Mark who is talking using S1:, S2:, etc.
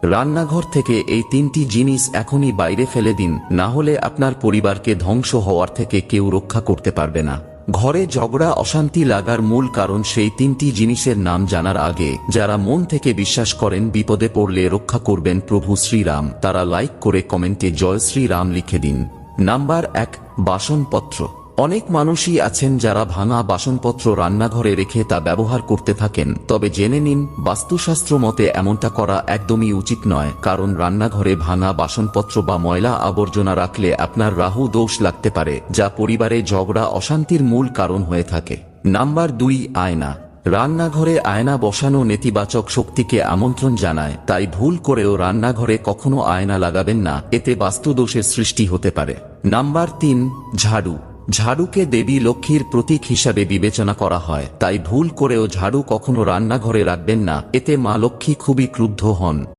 S1: রান্নাঘর থেকে এই তিনটি জিনিস এখনই বাইরে ফেলে দিন, না হলে আপনার পরিবারকে ধ্বংস হওয়ার থেকে কেউ রক্ষা করতে পারবে না। ঘরে ঝগড়া অশান্তি লাগার মূল কারণ সেই তিনটি জিনিসের নাম জানার আগে যারা মন থেকে বিশ্বাস করেন বিপদে পড়লে রক্ষা করবেন প্রভু শ্রীরাম, তারা লাইক করে কমেন্টে জয় শ্রীরাম লিখে দিন। নাম্বার 1, বাসনপত্র। অনেক মানুষই আছেন যারা ভাঙা বাসনপত্র রান্নাঘরে রেখে তা ব্যবহার করতে থাকেন, তবে জেনে নিন বাস্তুশাস্ত্র মতে এমনটা করা একদমই উচিত নয়, কারণ রান্নাঘরে ভাঙা বাসনপত্র বা ময়লা আবর্জনা রাখলে আপনার রাহু দোষ লাগতে পারে, যা পরিবারে ঝগড়া অশান্তির মূল কারণ হয়ে থাকে। নাম্বার 2, আয়না। রান্নাঘরে আয়না বসানো নেতিবাচক শক্তিকে আমন্ত্রণ জানায়, তাই ভুল করেও রান্নাঘরে কখনো আয়না লাগাবেন না, এতে বাস্তুদোষের সৃষ্টি হতে পারে। নাম্বার 3, ঝাড়ু। ঝাড়ুকে দেবী লক্ষ্মীর প্রতীক হিসাবে বিবেচনা করা হয়, তাই ভুল করেও ঝাড়ু কখনো রান্নাঘরে রাখবেন না, এতে মা লক্ষ্মী খুবই ক্রুদ্ধ হন।